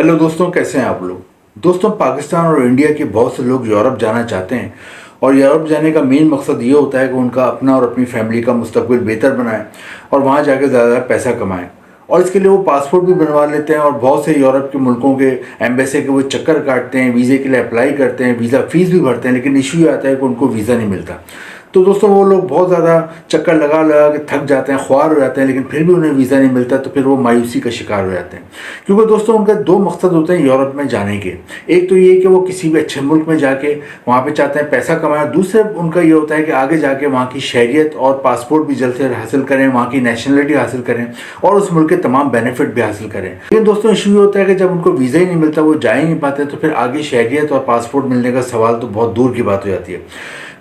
Hello दोस्तों, कैसे हैं आप लोग। दोस्तों, पाकिस्तान और इंडिया के बहुत से लोग यूरोप जाना चाहते हैं और यूरोप जाने का मेन मकसद ये होता है कि उनका अपना और अपनी फैमिली का मुस्तकबिल बेहतर बनाएं और वहाँ जाकर ज़्यादा पैसा कमाएं। और इसके लिए वो पासपोर्ट भी बनवा लेते हैं और बहुत से यूरोप के मुल्कों के एम्बेसी के वो चक्कर काटते हैं, वीज़े के लिए अप्लाई करते हैं, वीज़ा फीस भी भरते हैं, लेकिन इशू ये आता है कि उनको वीज़ा नहीं मिलता। तो दोस्तों, वो लोग बहुत ज़्यादा चक्कर लगा लगा के थक जाते हैं, ख्वार हो जाते हैं, लेकिन फिर भी उन्हें वीज़ा नहीं मिलता, तो फिर वो मायूसी का शिकार हो जाते हैं। क्योंकि दोस्तों, उनका दो मकसद होते हैं यूरोप में जाने के। एक तो ये कि वो किसी भी अच्छे मुल्क में जाके वहाँ पे चाहते हैं पैसा कमाएं। दूसरा उनका ये होता है कि आगे जाके वहाँ की शहरियत और पासपोर्ट भी जल्द से हासिल करें, वहाँ की नेशनलिटी हासिल करें और उस मुल्क के तमाम बेनिफिट भी हासिल करें। लेकिन दोस्तों, इशू ये होता है कि जब उनको वीज़ा ही नहीं मिलता, वो जा ही नहीं पाते, तो फिर आगे शहरियत और पासपोर्ट मिलने का सवाल तो बहुत दूर की बात हो जाती है।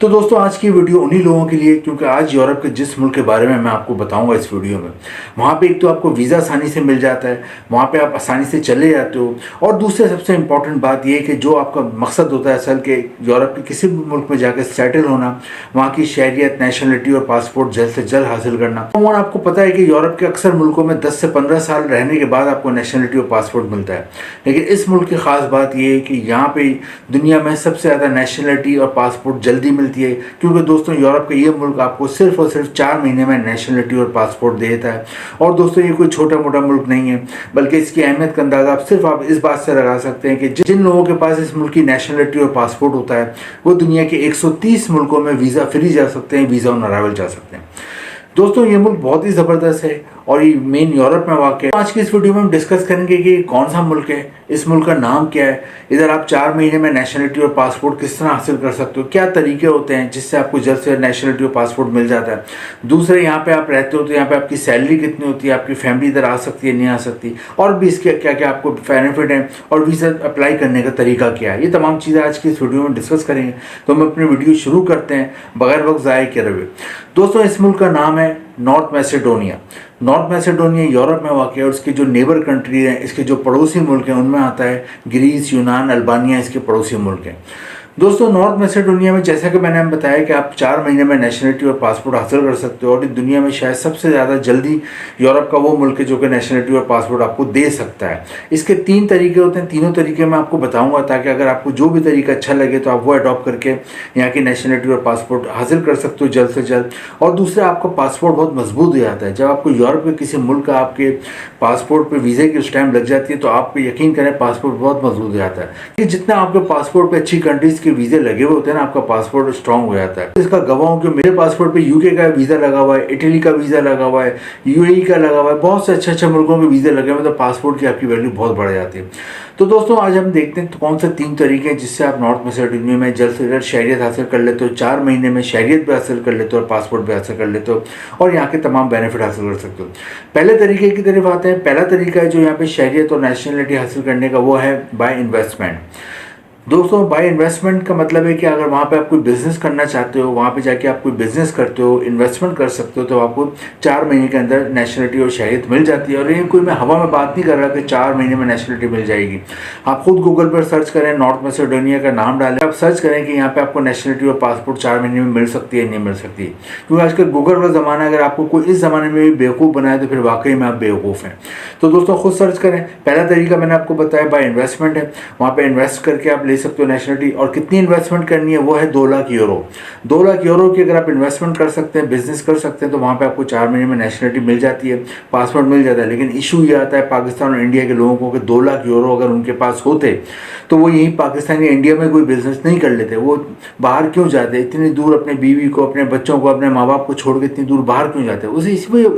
तो दोस्तों, आज की वीडियो उन्हीं लोगों के लिए, क्योंकि आज यूरोप के जिस मुल्क के बारे में मैं आपको बताऊंगा इस वीडियो में, वहाँ पे एक तो आपको वीज़ा आसानी से मिल जाता है, वहाँ पे आप आसानी से चले जाते हो, और दूसरे सबसे इम्पॉर्टेंट बात यह है कि जो आपका मकसद होता है असल के यूरोप के किसी भी मुल्क में जाकर सेटल होना, वहाँ की शहरियत, नेशनलिटी और पासपोर्ट जल्द से जल्द हासिल करना। और आपको पता है कि यूरोप के अक्सर मुल्कों में 10 से 15 साल रहने के बाद आपको नेशनलिटी और पासपोर्ट मिलता है, लेकिन इस मुल्क की ख़ास बात यह है कि यहाँ पे दुनिया में सबसे ज़्यादा नेशनलिटी और पासपोर्ट जल्दी मिलती है। क्योंकि दोस्तों, यूरोप का ये मुल्क आपको सिर्फ और सिर्फ 4 महीने में नेशनलिटी और पासपोर्ट देता है। और दोस्तों, ये कोई छोटा मोटा मुल्क नहीं है, बल्कि इसकी अहमियत का अंदाज़ा आप इस बात से लगा सकते हैं कि जिन लोगों के पास इस मुल्क की नेशनलिटी और पासपोर्ट होता है, वो दुनिया के 130 मुल्कों में वीज़ा फ्री जा सकते हैं, वीज़ा ऑन अराइवल जा सकते हैं। दोस्तों, ये मुल्क बहुत ही ज़बरदस्त है और ये मेन यूरोप में वाक़ है। आज की इस वीडियो में हम डिस्कस करेंगे कि कौन सा मुल्क है, इस मुल्क का नाम क्या है, इधर आप 4 महीने में नेशनलिटी और पासपोर्ट किस तरह हासिल कर सकते हो, क्या तरीके होते हैं जिससे आपको जल्द से नेशनलिटी और पासपोर्ट मिल जाता है। दूसरे, यहाँ पे आप रहते हो तो यहाँ पे आपकी सैलरी कितनी होती है, आपकी फैमिली इधर आ सकती है, नहीं आ सकती, और भी इसके क्या क्या आपको बेनिफिट हैं, और वीज़ा अप्लाई करने का तरीका क्या है। ये तमाम चीज़ें आज की इस वीडियो में डिस्कस करेंगे। तो हम अपनी वीडियो शुरू करते हैं बगैर वक्त ज़ाया किए हुए। दोस्तों, इस मुल्क का नाम है North Macedonia. North Macedonia Europe में वाक़ है और उसकी जो नेबर कंट्री हैं, इसके जो पड़ोसी मुल्क हैं, उनमें आता है ग्रीस, यूनान, अल्बानिया इसके पड़ोसी मुल्क हैं। दोस्तों, नॉर्थ मैसेडोनिया में जैसा कि मैंने बताया कि आप 4 महीने में नेशनलिटी और पासपोर्ट हासिल कर सकते हो, और दुनिया में शायद सबसे ज़्यादा जल्दी यूरोप का वो मुल्क है जो कि नेशनलिटी और पासपोर्ट आपको दे सकता है। इसके 3 तरीके होते हैं, तीनों तरीके मैं आपको बताऊंगा, ताकि अगर आपको जो भी तरीका अच्छा लगे तो आप वो अडॉप्ट करके यहाँ की नेशनलिटी और पासपोर्ट हासिल कर सकते हो जल्द से जल्द। और दूसरा, आपका पासपोर्ट बहुत मजबूत हो जाता है। जब आपको यूरोप के किसी मुल्क का आपके पासपोर्ट पर वीज़े की स्टैम्प लग जाती है, तो आपको यकीन करें पासपोर्ट बहुत मजबूत हो जाता है कि जितना आपके पासपोर्ट पर अच्छी कंट्रीज़ वीज़े लगे हुए होते हैं ना, आपका पासपोर्ट स्ट्रांग हो जाता है। इसका गवाह हूं कि मेरे पासपोर्ट पे यूके का वीज़ा लगा हुआ है, इटली का वीज़ा लगा हुआ है, यूएई का लगा हुआ है, बहुत से अच्छे अच्छे मुल्कों के वीज़े लगे हुए हैं, तो पासपोर्ट की आपकी वैल्यू बहुत बढ़ जाती है। तो दोस्तों, आज हम देखते हैं तो कौन से 3 तरीके हैं जिससे आप नॉर्थ मैसेडोनिया में जल्द से जल्द शहरियत हासिल कर लेते हो, 4 महीने में शहरियत भी हासिल कर लेते हो और पासपोर्ट भी हासिल कर लेते हो, और यहाँ के तमाम बेनिफिट हासिल कर सकते हो। पहले तरीके की तरफ आते हैं। पहला तरीका है जो यहाँ पे शहरियत और नेशनलिटी हासिल करने का, वो है बाय इन्वेस्टमेंट। दोस्तों, बाय इन्वेस्टमेंट का मतलब है कि अगर वहाँ पे आप कोई बिज़नेस करना चाहते हो, वहाँ पे जाके आप कोई बिज़नेस करते हो, इन्वेस्टमेंट कर सकते हो, तो आपको 4 महीने के अंदर नेशनलिटी और शहरियत मिल जाती है। और ये कोई मैं हवा में बात नहीं कर रहा कि 4 महीने में नेशनलिटी मिल जाएगी। आप खुद गूगल पर सर्च करें, नॉर्थ मैसेडोनिया का नाम डालें, आप सर्च करें कि यहाँ पे आपको नेशनलिटी और पासपोर्ट 4 महीने में मिल सकती है, नहीं मिल सकती। क्योंकि आजकल गूगल का ज़माना है, अगर आपको कोई इस ज़माने में भी बेवकूफ़ बनाए तो फिर वाकई में आप बेवकूफ़ हैं। तो दोस्तों, खुद सर्च करें। पहला तरीका मैंने आपको बताया बाय इन्वेस्टमेंट है, वहाँ पर इन्वेस्ट करके आप ले सकते हो नेशनलिटी। और कितनी इन्वेस्टमेंट करनी है, वो है 2 लाख यूरो। 2 लाख यूरो की अगर आप इन्वेस्टमेंट कर सकते हैं, बिजनेस कर सकते हैं, तो वहाँ पे आपको 4 महीने में नेशनलिटी मिल जाती है, पासपोर्ट मिल जाता है। लेकिन इशू ये आता है पाकिस्तान और इंडिया के लोगों को कि 2 लाख यूरो अगर उनके पास होते तो वो यहीं पाकिस्तान या इंडिया में कोई बिजनेस नहीं कर लेते। वो बाहर क्यों जाते, इतनी दूर अपने बीवी को, अपने बच्चों को, अपने माँ बाप को छोड़ के इतनी दूर बाहर क्यों जाते?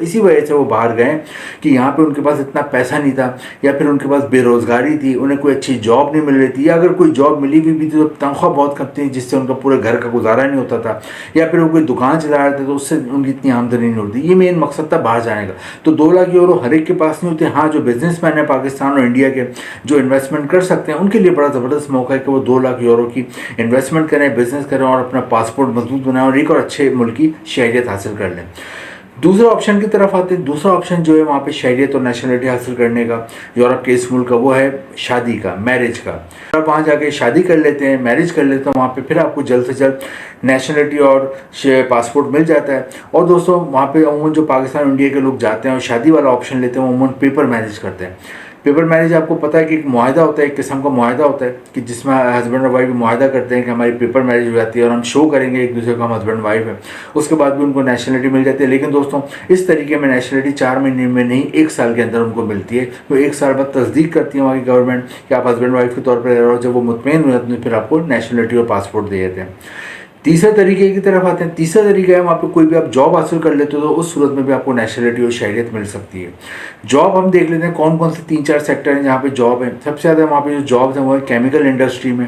इसी वजह से वो बाहर गए कि यहाँ पे उनके पास इतना पैसा नहीं था, या फिर उनके पास बेरोजगारी थी, उन्हें कोई अच्छी जॉब नहीं मिल रही थी, या अगर कोई जॉब मिली भी थी तो तनख्वाह बहुत कम थी जिससे उनका पूरे घर का गुजारा नहीं होता था, या फिर वो कोई दुकान चला रहे थे तो उससे उनकी इतनी आमदनी नहीं होती। ये मेन मकसद था बाहर जाने का। तो 2 लाख यूरो हर एक के पास नहीं होते। हाँ, जो बिजनेसमैन है पाकिस्तान और इंडिया के, जो इन्वेस्टमेंट कर सकते हैं, उनके लिए बड़ा ज़बरदस्त मौका है कि वो 2 लाख यूरो की इन्वेस्टमेंट करें, बिजनेस करें और अपना पासपोर्ट मजबूत बनाएं और एक और अच्छे मुल्क की शहरियत हासिल कर लें। दूसरा ऑप्शन की तरफ आते हैं। दूसरा ऑप्शन जो है वहाँ पे शहरियत और नेशनलिटी हासिल करने का यूरोप के इस मुल्क का, वो है शादी का, मैरिज का। आप वहाँ जाके शादी कर लेते हैं, मैरिज कर लेते हैं, वहाँ पे फिर आपको जल्द से जल्द नेशनलिटी और पासपोर्ट मिल जाता है। और दोस्तों, वहाँ पे अमूमन जो पाकिस्तान इंडिया के लोग जाते हैं और शादी वाला ऑप्शन लेते हैं, वो अमूमन पेपर मैरिज करते हैं। पेपर मैरिज आपको पता है कि एक मुआहदा होता है, एक किस्म का मुआहदा होता है कि जिसमें हस्बैंड और वाइफ मुआहदा करते हैं कि हमारी पेपर मैरिज हो जाती है और हम शो करेंगे एक दूसरे को हम हस्बैंड वाइफ है, उसके बाद भी उनको नेशनलिटी मिल जाती है। लेकिन दोस्तों इस तरीके में नेशनलिटी 4 महीने में नहीं 1 साल के अंदर उनको मिलती है। तो 1 साल बाद तस्दीक करती है वहाँ की गवर्नमेंट कि आप हस्बैंड वाइफ के तौर पर रह रहे हो। जब वो मुतमईन हो जाते हैं फिर आपको नेशनलिटी और पासपोर्ट दे देते हैं। तीसरे तरीके की तरफ आते हैं। तीसरा तरीका है वहाँ पे कोई भी आप जॉब हासिल कर लेते हो तो उस सूरत में भी आपको नेशनलिटी और शहरियत मिल सकती है। जॉब हम देख लेते हैं कौन कौन से 3-4 सेक्टर हैं जहाँ पे जॉब है। सबसे ज़्यादा वहाँ पे जो जॉब्स हैं वो है केमिकल इंडस्ट्री में।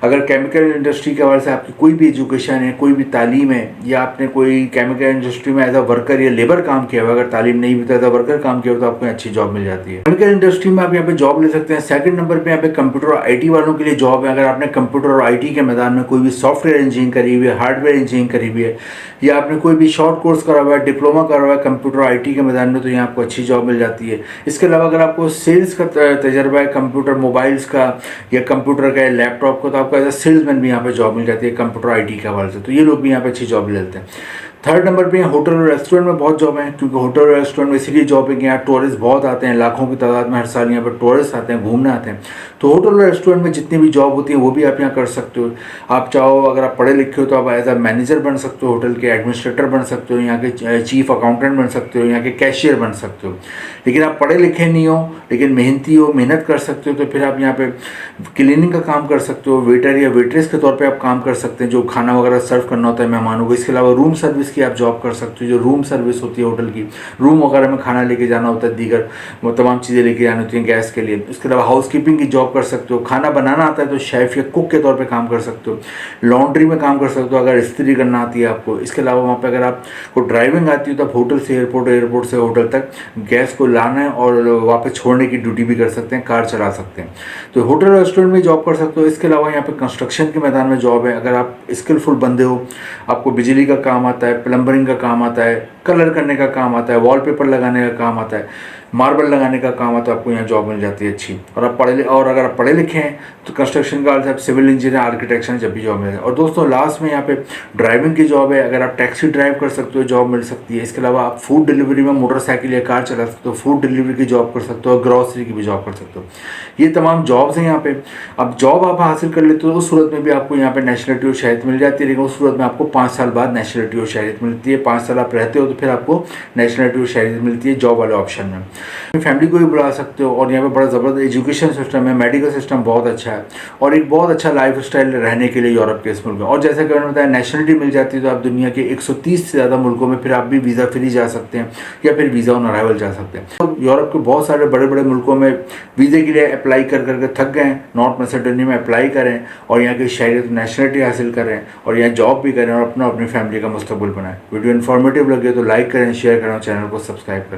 अगर केमिकल इंडस्ट्री के हवाले से आपकी कोई भी एजुकेशन है, कोई भी तालीम है, या आपने कोई केमिकल इंडस्ट्री में एज अ वर्कर या लेबर काम किया हुआ, अगर तालीम नहीं भी तो एज अ वर्कर काम किया हुआ तो आपको अच्छी जॉब मिल जाती है। केमिकल इंडस्ट्री में आप यहाँ पे जॉब ले सकते हैं। सेकंड नंबर पे यहाँ पे कंप्यूटर और IT वालों के लिए जॉब है। अगर आपने कंप्यूटर और IT के मैदान में कोई भी सॉफ्टवेयर इंजीनियरिंग करी हुई है, हार्डवेयर इंजीनियरिंग करी हुई है, या आपने कोई भी शॉर्ट कोर्स करा हुआ है, डिप्लोमा करा हुआ है कंप्यूटर और IT के मैदान में, तो यहाँ आपको अच्छी जॉब मिल जाती है। इसके अलावा अगर आपको सेल्स का तजर्बा है कंप्यूटर मोबाइल्स का या कंप्यूटर का या लैपटॉप का, तो आपको एज अ सेल्समैन भी यहाँ पे जॉब मिल जाती है कंप्यूटर IT के हवाले से। तो ये लोग भी यहाँ पे अच्छी जॉब ले लेते हैं। थर्ड नंबर पे होटल और रेस्टोरेंट में बहुत जॉब है, क्योंकि होटल और रेस्टोरेंट में इसलिए जॉब है कि यहाँ टूरिस्ट बहुत आते हैं, लाखों की तादाद में हर साल यहाँ पर टूरिस्ट आते हैं, घूमने आते हैं। तो होटल और रेस्टोरेंट में जितनी भी जॉब होती है वो भी आप यहाँ कर सकते हो। आप चाहो, अगर आप पढ़े लिखे हो तो आप एज अ मैनेजर बन सकते हो, होटल के एडमिनिस्ट्रेटर बन सकते हो, यहाँ के चीफ अकाउंटेंट बन सकते हो, यहाँ के कैशियर बन सकते हो। लेकिन आप पढ़े लिखे नहीं हो लेकिन मेहनती हो, मेहनत कर सकते हो, तो फिर आप यहाँ पे क्लीनिंग का काम कर सकते हो, वेटर या वेट्रेस के तौर पे आप काम कर सकते हैं, जो खाना वगैरह सर्व करना होता है मेहमानों को। इसके अलावा रूम सर्विस की आप जॉब कर सकते हो, जो रूम सर्विस होती है होटल की, रूम वगैरह में खाना लेके जाना होता है, दीगर वो तमाम चीज़ें लेके जानी होती हैं गैस के लिए। इसके अलावा हाउस कीपिंग की जॉब कर सकते हो। खाना बनाना आता है तो शेफ़ या कुक के तौर पर काम कर सकते हो। लॉन्ड्री में काम कर सकते हो अगर इस्त्री करना आती है आपको। इसके अलावा वहाँ पर अगर आपको ड्राइविंग आती है तो आप होटल से एयरपोर्ट, एयरपोर्ट से होटल तक गैस को लाना है और वापस छोड़ने की ड्यूटी भी कर सकते हैं, कार चला सकते हैं। तो होटल रेस्टोरेंट में जॉब कर सकते हो। इसके अलावा यहाँ पे कंस्ट्रक्शन के मैदान में जॉब है। अगर आप स्किलफुल बंदे हो, आपको बिजली का काम आता है, प्लम्बरिंग का काम आता है, कलर करने का काम आता है, वॉलपेपर लगाने का काम आता है, मार्बल लगाने का काम आता है, आपको यहाँ जॉब मिल जाती है अच्छी। और अगर आप पढ़े लिखे हैं तो कंस्ट्रक्शन का आप सिविल इंजीनियर, आर्किटेक्चर जब भी जॉब मिल जाए। और दोस्तों लास्ट में यहाँ पे ड्राइविंग की जॉब है। अगर आप टैक्सी ड्राइव कर सकते हो जॉब मिल सकती है। इसके अलावा आप फूड डिलीवरी में मोटरसाइकिल या कार चला सकते हो, फूड डिलीवरी की जॉब कर सकते हो, ग्रॉसरी की भी जॉब कर सकते हो। ये तमाम जॉब्स हैं यहाँ पे। अब जॉब आप हासिल कर लेते हो उस सूरत में भी आपको यहाँ पे नेशनलिटी और शहरियत मिल जाती है। लेकिन उस सूरत में आपको 5 साल बाद नेशनलिटी और शहरियत मिलती है। 5 साल आप रहते हो तो फिर आपको नेशनलिटी और शहरियत मिलती है जॉब वाले ऑप्शन में। फैमिली को भी बुला सकते हो। और यहाँ पे बड़ा ज़बरदस्त एजुकेशन सिस्टम है, मेडिकल सिस्टम बहुत अच्छा है और एक बहुत अच्छा लाइफ स्टाइल रहने के लिए यूरोप के इस मुल्क में। और जैसा कि मैंने बताया नेशनलिटी मिल जाती है तो आप दुनिया के 130 से ज़्यादा मुल्कों में फिर आप भी वीज़ा फ्री जा सकते हैं या फिर वीज़ा ऑन अराइवल जा सकते हैं। तो यूरोप के बहुत सारे बड़े बड़े मुल्कों में वीज़े के लिए अप्लाई कर करके थक गए। नॉर्थ मैसेडोनिया में अप्लाई करें और यहाँ की शहरियत नेशनलिटी हासिल करें और यहाँ जॉब भी करें और अपनी फैमिली का मुस्तकबिल बनाएं। वीडियो इन्फॉर्मेटिव लगे तो लाइक करें, शेयर करें और चैनल को सब्सक्राइब करें।